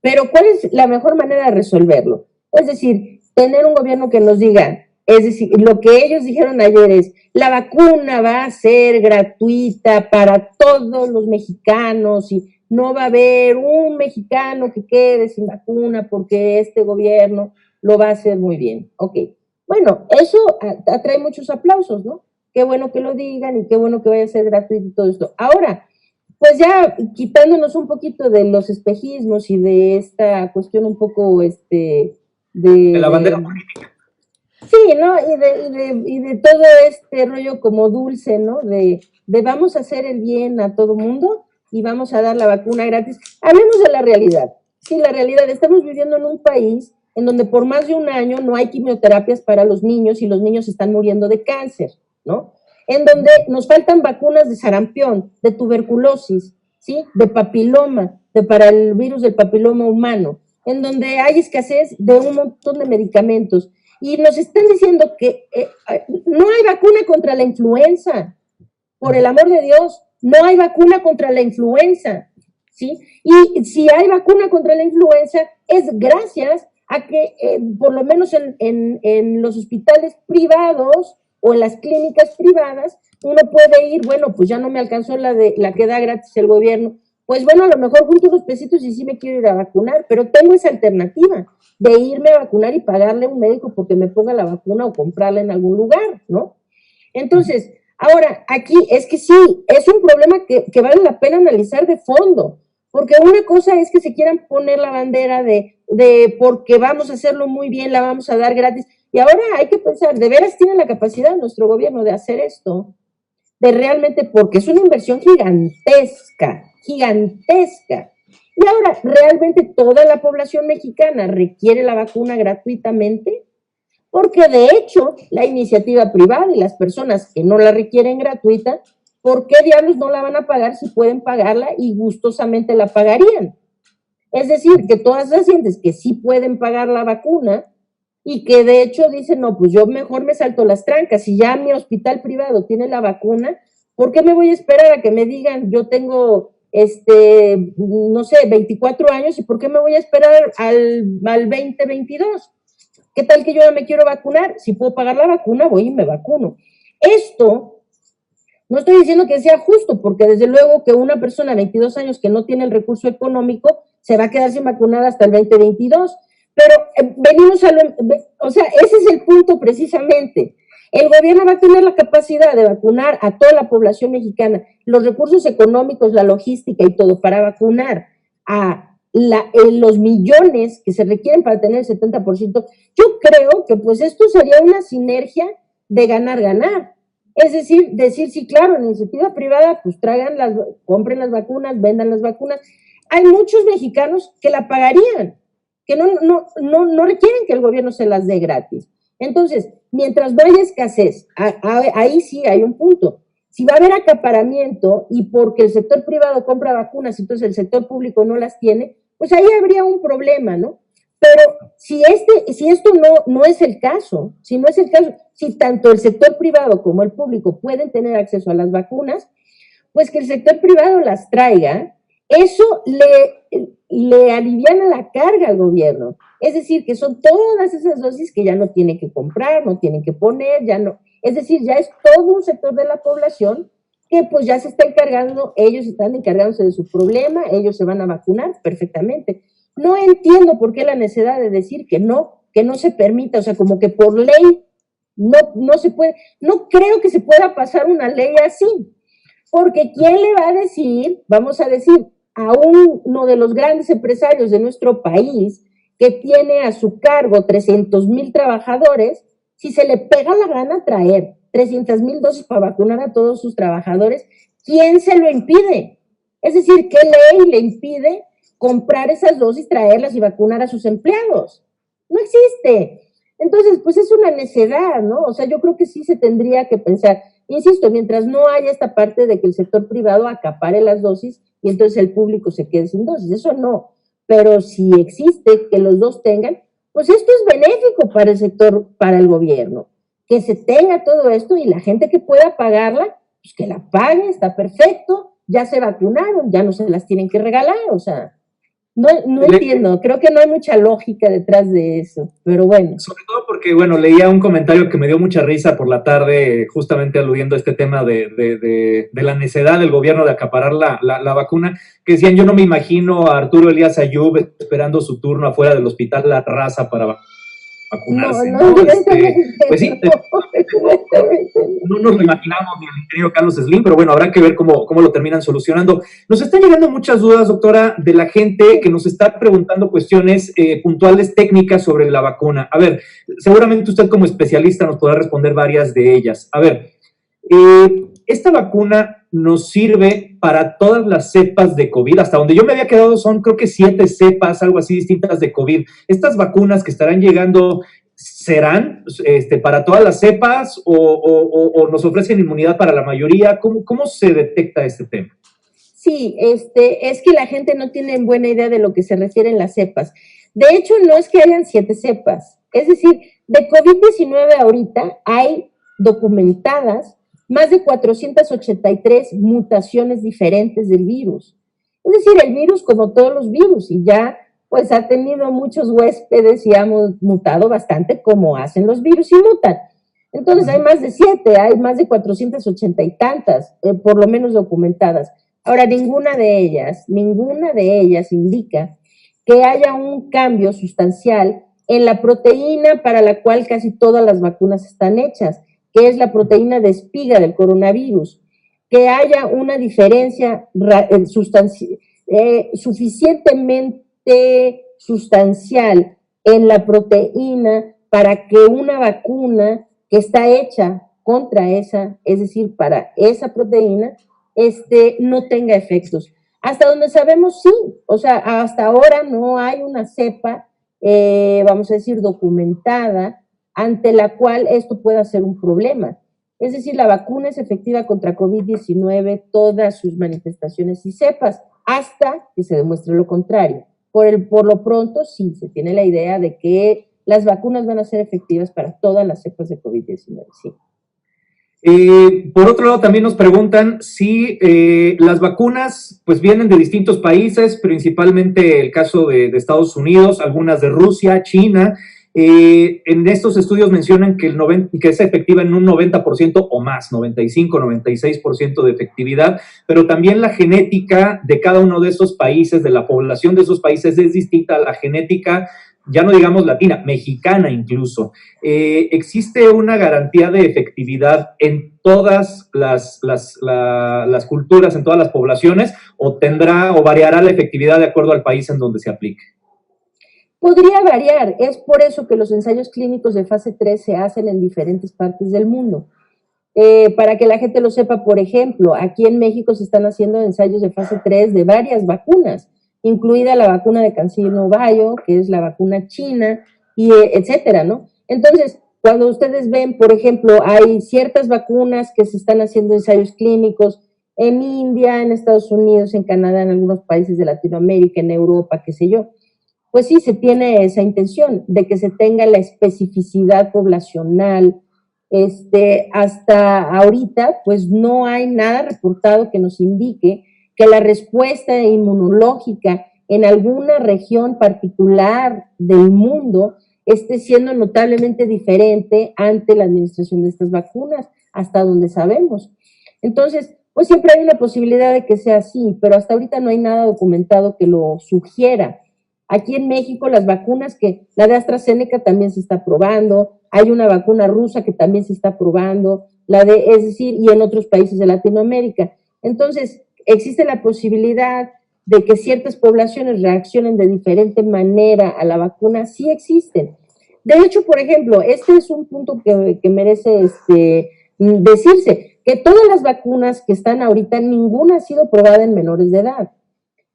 Pero ¿cuál es la mejor manera de resolverlo? Es decir, tener un gobierno que nos diga, es decir, lo que ellos dijeron ayer es, la vacuna va a ser gratuita para todos los mexicanos y no va a haber un mexicano que quede sin vacuna porque este gobierno lo va a hacer muy bien. Ok, bueno, eso atrae muchos aplausos, ¿no? Qué bueno que lo digan y qué bueno que vaya a ser gratuito y todo esto. Ahora, pues ya quitándonos un poquito de los espejismos y de esta cuestión un poco, de la bandera política. Sí, ¿no? Y de todo este rollo como dulce, ¿no? De vamos a hacer el bien a todo mundo y vamos a dar la vacuna gratis. Hablemos de la realidad. Sí, la realidad, estamos viviendo en un país en donde por más de un año no hay quimioterapias para los niños y los niños están muriendo de cáncer, ¿no? En donde nos faltan vacunas de sarampión, de tuberculosis, ¿sí? De papiloma, para el virus del papiloma humano, en donde hay escasez de un montón de medicamentos. Y nos están diciendo que no hay vacuna contra la influenza, por el amor de Dios, no hay vacuna contra la influenza, ¿sí? Y si hay vacuna contra la influenza es gracias a que por lo menos en los hospitales privados o en las clínicas privadas uno puede ir, bueno, pues ya no me alcanzó la que da gratis el gobierno, pues bueno, a lo mejor junto unos pesitos y sí me quiero ir a vacunar, pero tengo esa alternativa de irme a vacunar y pagarle a un médico porque me ponga la vacuna o comprarla en algún lugar, ¿no? Entonces, ahora, aquí es que sí, es un problema que vale la pena analizar de fondo, porque una cosa es que se quieran poner la bandera de porque vamos a hacerlo muy bien, la vamos a dar gratis, y ahora hay que pensar, ¿de veras tiene la capacidad nuestro gobierno de hacer esto? De realmente, porque es una inversión gigantesca. Y ahora, ¿realmente toda la población mexicana requiere la vacuna gratuitamente? Porque de hecho, la iniciativa privada y las personas que no la requieren gratuita, ¿por qué diablos no la van a pagar si pueden pagarla y gustosamente la pagarían? Es decir, que todas las gentes que sí pueden pagar la vacuna y que de hecho dicen, no, pues yo mejor me salto las trancas, si ya mi hospital privado tiene la vacuna, ¿por qué me voy a esperar a que me digan, yo tengo, no sé, 24 años, y por qué me voy a esperar al 2022? ¿Qué tal que yo ya me quiero vacunar? Si puedo pagar la vacuna, voy y me vacuno. Esto, no estoy diciendo que sea justo, porque desde luego que una persona de 22 años que no tiene el recurso económico se va a quedar sin vacunar hasta el 2022. Pero venimos o sea, ese es el punto precisamente. El gobierno va a tener la capacidad de vacunar a toda la población mexicana, los recursos económicos, la logística y todo para vacunar a los millones que se requieren para tener el 70%. Yo creo que pues esto sería una sinergia de ganar-ganar. Es decir, sí, claro, en iniciativa privada, pues compren las vacunas, vendan las vacunas. Hay muchos mexicanos que la pagarían, que no requieren que el gobierno se las dé gratis. Entonces, mientras no haya escasez, ahí sí hay un punto. Si va a haber acaparamiento y porque el sector privado compra vacunas, entonces el sector público no las tiene, pues ahí habría un problema, ¿no? Pero si esto no es el caso, si tanto el sector privado como el público pueden tener acceso a las vacunas, pues que el sector privado las traiga, eso le aliviana la carga al gobierno. Es decir, que son todas esas dosis que ya no tiene que comprar, no tienen que poner, es decir, ya es todo un sector de la población que pues ya se está encargando, ellos están encargándose de su problema, ellos se van a vacunar perfectamente. No entiendo por qué la necesidad de decir que no se permita, o sea, como que por ley no se puede, no creo que se pueda pasar una ley así, porque ¿quién le va a decir, vamos a decir, a uno de los grandes empresarios de nuestro país que tiene a su cargo 300,000 trabajadores, si se le pega la gana traer 300,000 dosis para vacunar a todos sus trabajadores, ¿quién se lo impide? Es decir, ¿qué ley le impide comprar esas dosis, traerlas y vacunar a sus empleados? No existe. Entonces, pues es una necedad, ¿no? O sea, yo creo que sí se tendría que pensar, insisto, mientras no haya esta parte de que el sector privado acapare las dosis y entonces el público se quede sin dosis, eso no. Pero si existe que los dos tengan, pues esto es benéfico para el sector, para el gobierno. Que se tenga todo esto y la gente que pueda pagarla, pues que la pague, está perfecto, ya se vacunaron, ya no se las tienen que regalar, o sea, no entiendo, creo que no hay mucha lógica detrás de eso, pero bueno. Sobre todo porque, bueno, leía un comentario que me dio mucha risa por la tarde, justamente aludiendo a este tema de la necedad del gobierno de acaparar la vacuna, que decían, yo no me imagino a Arturo Elías Ayub esperando su turno afuera del hospital La Raza para vacunarse, ¿no? Pues sí, no nos lo imaginamos ni el ingeniero Carlos Slim, pero bueno, habrá que ver cómo lo terminan solucionando. Nos están llegando muchas dudas, doctora, de la gente que nos está preguntando cuestiones puntuales, técnicas sobre la vacuna. A ver, seguramente usted como especialista nos podrá responder varias de ellas. A ver, esta vacuna nos sirve para todas las cepas de COVID. Hasta donde yo me había quedado son, creo que 7 cepas, algo así, distintas de COVID. Estas vacunas que estarán llegando, ¿serán para todas las cepas o nos ofrecen inmunidad para la mayoría? ¿Cómo se detecta este tema? Sí, es que la gente no tiene buena idea de lo que se refieren las cepas. De hecho, no es que hayan 7 cepas. Es decir, de COVID-19 ahorita hay documentadas más de 483 mutaciones diferentes del virus. Es decir, el virus, como todos los virus, y ya pues ha tenido muchos huéspedes y ha mutado bastante como hacen los virus y mutan. Entonces hay más de 7, hay más de 480 y tantas, por lo menos documentadas. Ahora, ninguna de ellas indica que haya un cambio sustancial en la proteína para la cual casi todas las vacunas están hechas, que es la proteína de espiga del coronavirus, que haya una diferencia suficientemente sustancial en la proteína para que una vacuna que está hecha contra esa, es decir, para esa proteína, no tenga efectos. Hasta donde sabemos, sí, o sea, hasta ahora no hay una cepa, vamos a decir, documentada, ante la cual esto pueda ser un problema. Es decir, la vacuna es efectiva contra COVID-19, todas sus manifestaciones y cepas, hasta que se demuestre lo contrario. Por lo pronto, sí, se tiene la idea de que las vacunas van a ser efectivas para todas las cepas de COVID-19, sí. Por otro lado, también nos preguntan si las vacunas pues vienen de distintos países, principalmente el caso de Estados Unidos, algunas de Rusia, China. En estos estudios mencionan que es efectiva en un 90% o más, 95, 96% de efectividad, pero también la genética de cada uno de esos países, de la población de esos países, es distinta a la genética ya no digamos latina, mexicana incluso, ¿existe una garantía de efectividad en todas las culturas, en todas las poblaciones, o tendrá o variará la efectividad de acuerdo al país en donde se aplique? Podría variar, es por eso que los ensayos clínicos de fase 3 se hacen en diferentes partes del mundo. Para que la gente lo sepa, por ejemplo, aquí en México se están haciendo ensayos de fase 3 de varias vacunas, incluida la vacuna de Cancino Bayo, que es la vacuna china, y etcétera, ¿no? Entonces, cuando ustedes ven, por ejemplo, hay ciertas vacunas que se están haciendo ensayos clínicos en India, en Estados Unidos, en Canadá, en algunos países de Latinoamérica, en Europa, qué sé yo. Pues sí, se tiene esa intención de que se tenga la especificidad poblacional. Hasta ahorita, pues no hay nada reportado que nos indique que la respuesta inmunológica en alguna región particular del mundo esté siendo notablemente diferente ante la administración de estas vacunas, hasta donde sabemos. Entonces, pues siempre hay una posibilidad de que sea así, pero hasta ahorita no hay nada documentado que lo sugiera. Aquí en México las vacunas la de AstraZeneca también se está probando, hay una vacuna rusa que también se está probando, es decir, y en otros países de Latinoamérica. Entonces, existe la posibilidad de que ciertas poblaciones reaccionen de diferente manera a la vacuna, sí existen. De hecho, por ejemplo, este es un punto que merece decirse, que todas las vacunas que están ahorita, ninguna ha sido probada en menores de edad.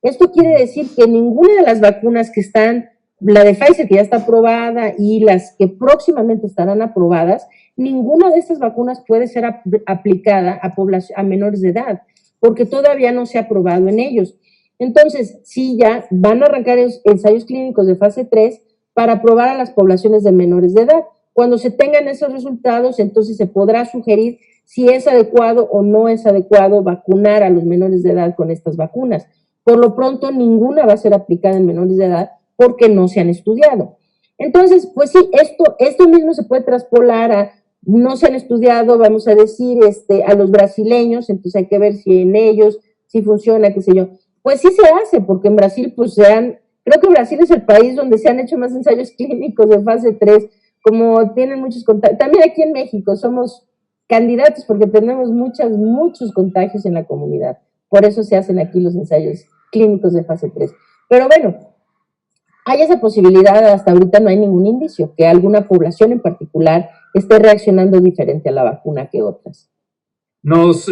Esto quiere decir que ninguna de las vacunas que están, la de Pfizer que ya está aprobada y las que próximamente estarán aprobadas, ninguna de estas vacunas puede ser aplicada a menores de edad, porque todavía no se ha aprobado en ellos. Entonces, sí, ya van a arrancar ensayos clínicos de fase 3 para aprobar a las poblaciones de menores de edad. Cuando se tengan esos resultados, entonces se podrá sugerir si es adecuado o no es adecuado vacunar a los menores de edad con estas vacunas. Por lo pronto, ninguna va a ser aplicada en menores de edad porque no se han estudiado. Entonces, pues sí, esto mismo se puede traspolar a no se han estudiado, vamos a decir, a los brasileños, entonces hay que ver si en ellos, si funciona, qué sé yo. Pues sí se hace, porque en Brasil, pues creo que Brasil es el país donde se han hecho más ensayos clínicos de fase 3, como tienen muchos contagios. También aquí en México somos candidatos porque tenemos muchos contagios en la comunidad. Por eso se hacen aquí los ensayos clínicos de fase 3. Pero bueno, hay esa posibilidad, hasta ahorita no hay ningún indicio que alguna población en particular esté reaccionando diferente a la vacuna que otras.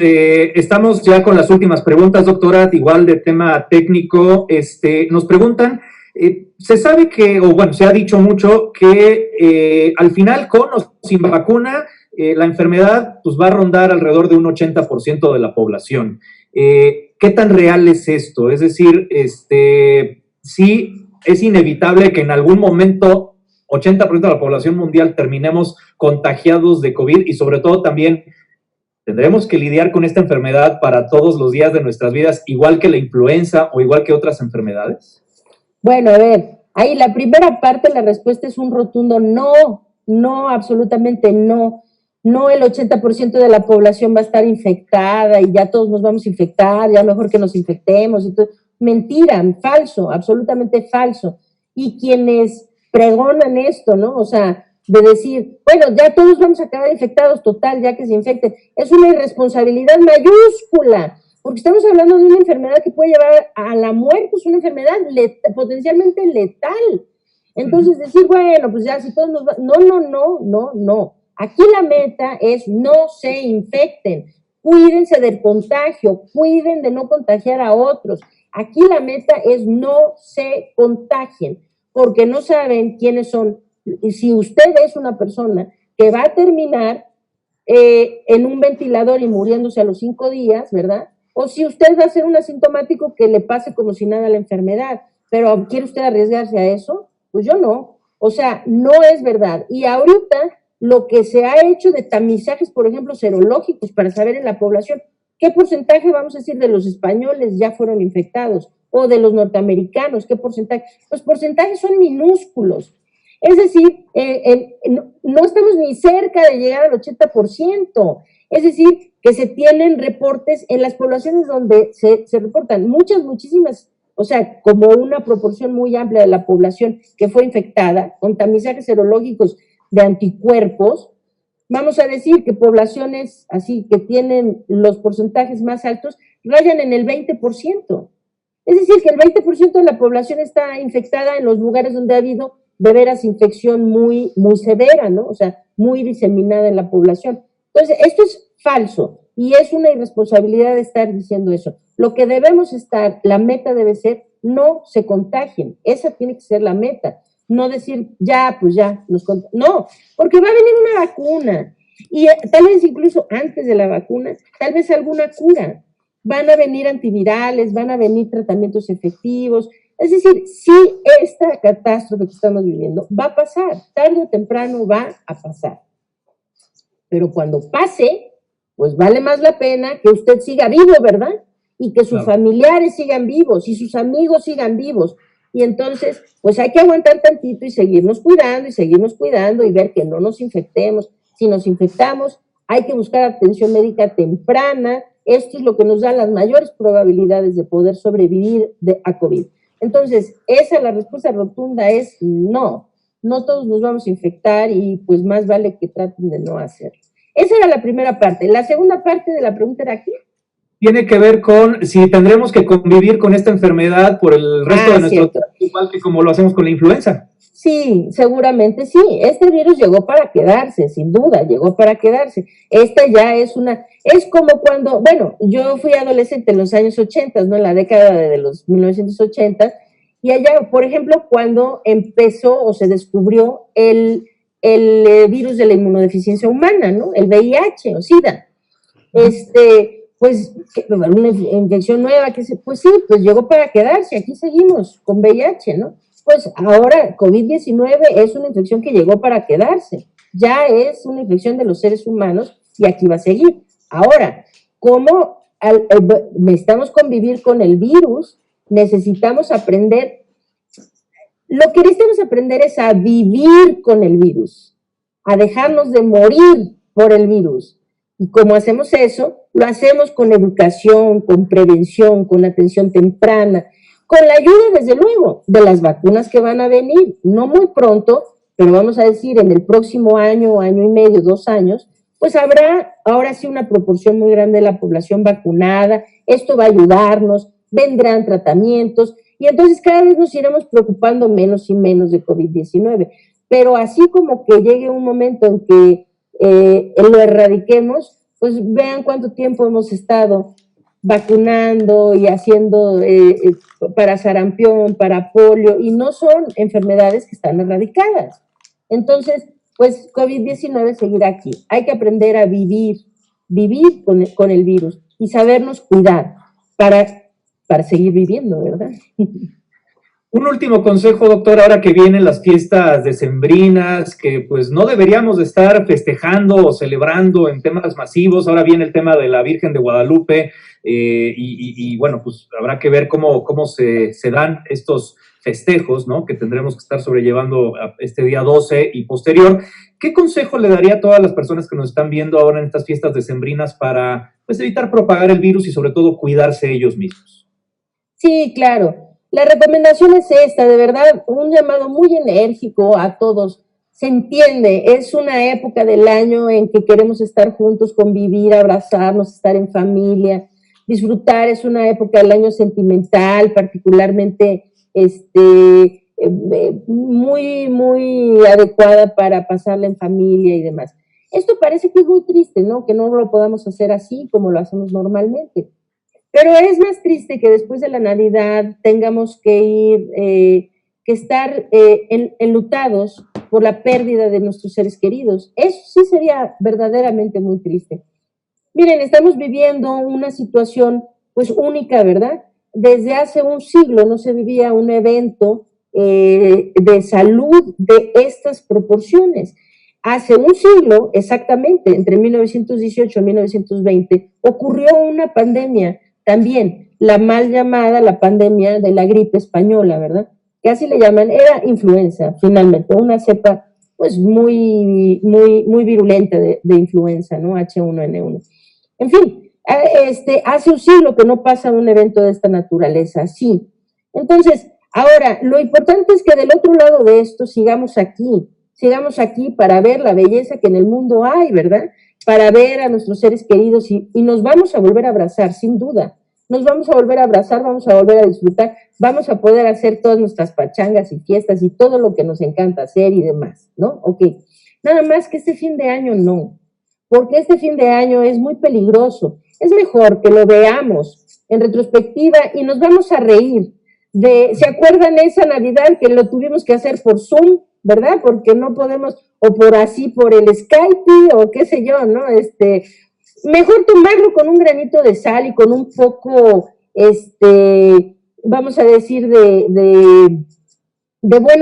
Estamos ya con las últimas preguntas, doctora, igual de tema técnico. Nos preguntan, se sabe que, o bueno, se ha dicho mucho que al final, con o sin vacuna, la enfermedad pues, va a rondar alrededor de un 80% de la población. ¿Qué tan real es esto? Es decir, sí es inevitable que en algún momento 80% de la población mundial terminemos contagiados de COVID y sobre todo también tendremos que lidiar con esta enfermedad para todos los días de nuestras vidas, igual que la influenza o igual que otras enfermedades. Bueno, a ver, ahí la primera parte de la respuesta es un rotundo no, absolutamente no. No el 80% de la población va a estar infectada y ya todos nos vamos a infectar, ya mejor que nos infectemos. Y todo. Mentira, falso, absolutamente falso. Y quienes pregonan esto, ¿no? O sea, de decir, bueno, ya todos vamos a quedar infectados, total, ya que se infecten, es una irresponsabilidad mayúscula, porque estamos hablando de una enfermedad que puede llevar a la muerte, es una enfermedad potencialmente letal. Entonces decir, bueno, pues ya si todos nos van, no. Aquí la meta es no se infecten, cuídense del contagio, cuiden de no contagiar a otros. Aquí la meta es no se contagien, porque no saben quiénes son. Si usted es una persona que va a terminar en un ventilador y muriéndose a los 5 días, ¿verdad? O si usted va a ser un asintomático que le pase como si nada la enfermedad, pero ¿quiere usted arriesgarse a eso? Pues yo no. O sea, no es verdad. Y ahorita lo que se ha hecho de tamizajes, por ejemplo, serológicos para saber en la población qué porcentaje, vamos a decir, de los españoles ya fueron infectados o de los norteamericanos, qué porcentaje. Los porcentajes son minúsculos. Es decir, no estamos ni cerca de llegar al 80%. Es decir, que se tienen reportes en las poblaciones donde se reportan muchísimas o sea, como una proporción muy amplia de la población que fue infectada, con tamizajes serológicos de anticuerpos, vamos a decir que poblaciones así que tienen los porcentajes más altos rayan en el 20%. Es decir, que el 20% de la población está infectada en los lugares donde ha habido de veras infección muy, muy severa, ¿no? O sea, muy diseminada en la población. Entonces, esto es falso y es una irresponsabilidad de estar diciendo eso. Lo que debemos estar, la meta debe ser, no se contagien. Esa tiene que ser la meta. No decir, ya, pues ya, no, porque va a venir una vacuna y tal vez incluso antes de la vacuna, tal vez alguna cura. Van a venir antivirales, van a venir tratamientos efectivos. Es decir, si esta catástrofe que estamos viviendo va a pasar, tarde o temprano va a pasar. Pero cuando pase, pues vale más la pena que usted siga vivo, ¿verdad? Y que sus familiares sigan vivos y sus amigos sigan vivos. Y entonces, pues hay que aguantar tantito y seguirnos cuidando y ver que no nos infectemos. Si nos infectamos, hay que buscar atención médica temprana. Esto es lo que nos da las mayores probabilidades de poder sobrevivir a COVID. Entonces, la respuesta rotunda es no. No todos nos vamos a infectar y pues más vale que traten de no hacerlo. Esa era la primera parte. La segunda parte de la pregunta era ¿qué? Tiene que ver con si tendremos que convivir con esta enfermedad por el resto de nuestro tiempo, igual que como lo hacemos con la influenza. Sí, seguramente sí. Este virus llegó para quedarse, sin duda, llegó para quedarse. Esta ya es como cuando, bueno, yo fui adolescente en los años 80, ¿no? En la década de los 1980, y allá, por ejemplo, cuando empezó o se descubrió el virus de la inmunodeficiencia humana, ¿no? El VIH o SIDA. Pues, una infección nueva, pues sí, pues llegó para quedarse, aquí seguimos con VIH, ¿no? Pues ahora COVID-19 es una infección que llegó para quedarse, ya es una infección de los seres humanos y aquí va a seguir. Ahora, ¿cómo necesitamos convivir con el virus? Necesitamos aprender, lo que necesitamos aprender es a vivir con el virus, a dejarnos de morir por el virus. Y como hacemos eso, lo hacemos con educación, con prevención, con atención temprana, con la ayuda, desde luego, de las vacunas que van a venir, no muy pronto, pero vamos a decir en el próximo año, año y medio, 2 años, pues habrá ahora sí una proporción muy grande de la población vacunada, esto va a ayudarnos, vendrán tratamientos, y entonces cada vez nos iremos preocupando menos y menos de COVID-19, pero así como que llegue un momento en que lo erradiquemos, pues vean cuánto tiempo hemos estado vacunando y haciendo para sarampión, para polio, y no son enfermedades que están erradicadas. Entonces, pues COVID-19 seguirá aquí. Hay que aprender a vivir con el virus y sabernos cuidar para seguir viviendo, ¿verdad? Un último consejo, doctor, ahora que vienen las fiestas decembrinas, que pues no deberíamos de estar festejando o celebrando en temas masivos. Ahora viene el tema de la Virgen de Guadalupe y bueno, pues habrá que ver cómo se dan estos festejos, ¿no? Que tendremos que estar sobrellevando este día 12 y posterior. ¿Qué consejo le daría a todas las personas que nos están viendo ahora en estas fiestas decembrinas para pues evitar propagar el virus y sobre todo cuidarse ellos mismos? Sí, claro. La recomendación es esta, de verdad, un llamado muy enérgico a todos. Se entiende, es una época del año en que queremos estar juntos, convivir, abrazarnos, estar en familia, disfrutar, es una época del año sentimental, particularmente muy, muy adecuada para pasarla en familia y demás. Esto parece que es muy triste, ¿no? Que no lo podamos hacer así como lo hacemos normalmente. Pero es más triste que después de la Navidad tengamos que estar enlutados por la pérdida de nuestros seres queridos. Eso sí sería verdaderamente muy triste. Miren, estamos viviendo una situación pues única, ¿verdad? Desde hace un siglo no se vivía un evento de salud de estas proporciones. Hace un siglo, exactamente, entre 1918 y 1920, ocurrió una pandemia también, la mal llamada la pandemia de la gripe española, ¿verdad? Que así le llaman, era influenza, finalmente, una cepa pues muy virulenta de influenza, ¿no? H1N1. En fin, hace un siglo que no pasa un evento de esta naturaleza, sí. Entonces, ahora, lo importante es que del otro lado de esto sigamos aquí para ver la belleza que en el mundo hay, ¿verdad? Para ver a nuestros seres queridos y nos vamos a volver a abrazar, sin duda. Nos vamos a volver a abrazar, vamos a volver a disfrutar, vamos a poder hacer todas nuestras pachangas y fiestas y todo lo que nos encanta hacer y demás, ¿no? Ok. Nada más que este fin de año no, porque este fin de año es muy peligroso. Es mejor que lo veamos en retrospectiva y nos vamos a reír. ¿Se acuerdan esa Navidad que lo tuvimos que hacer por Zoom, verdad? Porque no podemos, o por el Skype, o qué sé yo, ¿no? Mejor tomarlo con un granito de sal y con un poco, vamos a decir, de buen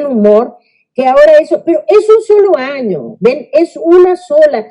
humor, que ahora eso, pero es un solo año, ven, es una sola.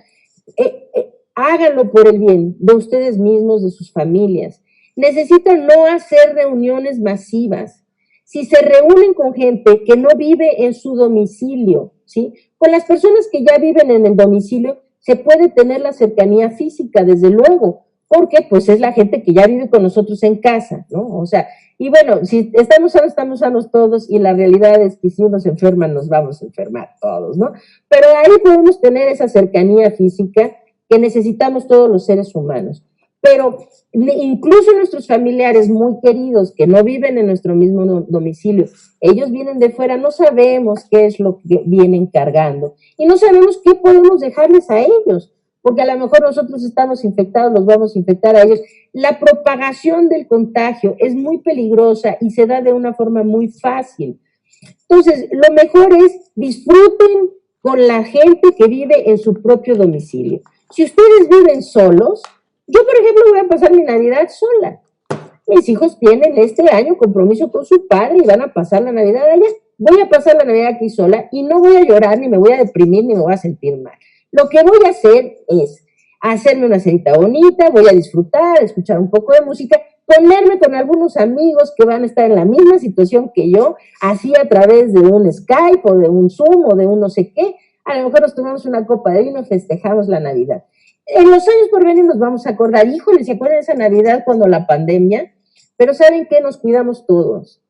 Háganlo por el bien de ustedes mismos, de sus familias. Necesitan no hacer reuniones masivas. Si se reúnen con gente que no vive en su domicilio, ¿sí? Con las personas que ya viven en el domicilio, se puede tener la cercanía física, desde luego, porque pues es la gente que ya vive con nosotros en casa, ¿no? O sea, y bueno, si estamos sanos todos, y la realidad es que si uno se enferma, nos vamos a enfermar todos, ¿no? Pero ahí podemos tener esa cercanía física que necesitamos todos los seres humanos. Pero incluso nuestros familiares muy queridos que no viven en nuestro mismo domicilio, ellos vienen de fuera, no sabemos qué es lo que vienen cargando y no sabemos qué podemos dejarles a ellos, porque a lo mejor nosotros estamos infectados, los vamos a infectar a ellos. La propagación del contagio es muy peligrosa y se da de una forma muy fácil. Entonces, lo mejor es disfruten con la gente que vive en su propio domicilio. Si ustedes viven solos, yo, por ejemplo, voy a pasar mi Navidad sola. Mis hijos tienen este año compromiso con su padre y van a pasar la Navidad allá. Voy a pasar la Navidad aquí sola y no voy a llorar, ni me voy a deprimir, ni me voy a sentir mal. Lo que voy a hacer es hacerme una cenita bonita, voy a disfrutar, escuchar un poco de música, ponerme con algunos amigos que van a estar en la misma situación que yo, así a través de un Skype o de un Zoom o de un no sé qué. A lo mejor nos tomamos una copa de vino, festejamos la Navidad. En los años por venir nos vamos a acordar, híjole, ¿se acuerdan de esa Navidad cuando la pandemia? Pero ¿saben qué? Nos cuidamos todos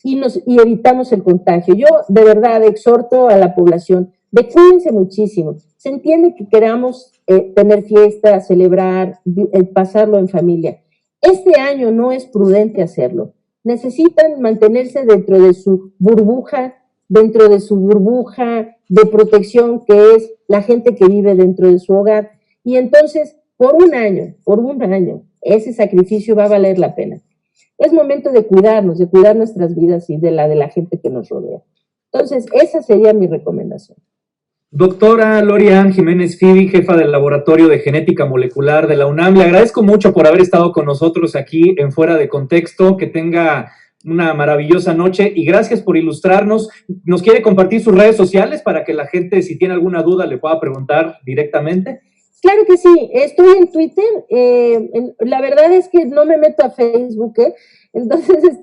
y evitamos el contagio. Yo de verdad exhorto a la población de cuídense muchísimo. Se entiende que queramos tener fiesta, celebrar, pasarlo en familia. Este año no es prudente hacerlo. Necesitan mantenerse dentro de su burbuja de protección, que es la gente que vive dentro de su hogar. Y entonces, por un año, ese sacrificio va a valer la pena. Es momento de cuidarnos, de cuidar nuestras vidas y de la gente que nos rodea. Entonces, esa sería mi recomendación. Doctora Lori-Ann Jiménez Fibi, jefa del Laboratorio de Genética Molecular de la UNAM, le agradezco mucho por haber estado con nosotros aquí en Fuera de Contexto. Que tenga una maravillosa noche y gracias por ilustrarnos. ¿Nos quiere compartir sus redes sociales para que la gente, si tiene alguna duda, le pueda preguntar directamente? Claro que sí, estoy en Twitter. La verdad es que no me meto a Facebook, entonces,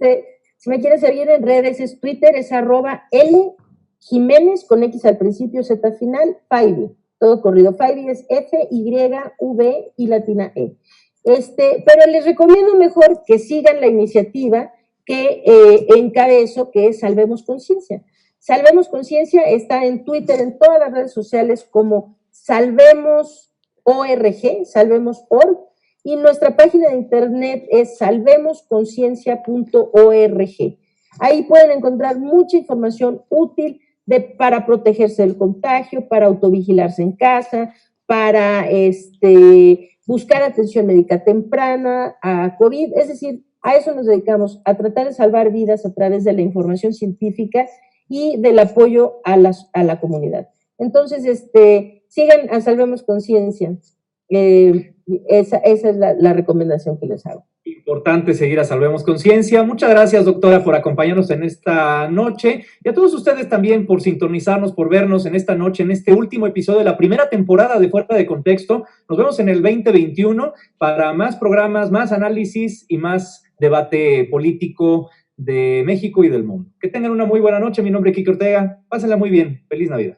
si me quieren seguir en redes, Twitter es @L Jiménez, con X al principio, Z al final, Fibi, todo corrido. Fibi es F-Y-V y latina E. Pero les recomiendo mejor que sigan la iniciativa que encabezo, que es Salvemos Conciencia. Salvemos Conciencia está en Twitter, en todas las redes sociales como Salvemos.org, y nuestra página de internet es salvemosconciencia.org. Ahí pueden encontrar mucha información útil para protegerse del contagio, para autovigilarse en casa, para buscar atención médica temprana a COVID. Es decir, a eso nos dedicamos, a tratar de salvar vidas a través de la información científica y del apoyo a la comunidad. Entonces, sigan a Salvemos Conciencia. Esa es la recomendación que les hago. Importante seguir a Salvemos Conciencia. Muchas gracias, doctora, por acompañarnos en esta noche, y a todos ustedes también por sintonizarnos, por vernos en esta noche, en este último episodio de la primera temporada de Fuera de Contexto. Nos vemos en el 2021 para más programas, más análisis y más debate político de México y del mundo. Que tengan una muy buena noche. Mi nombre es Kike Ortega. Pásenla muy bien. Feliz Navidad.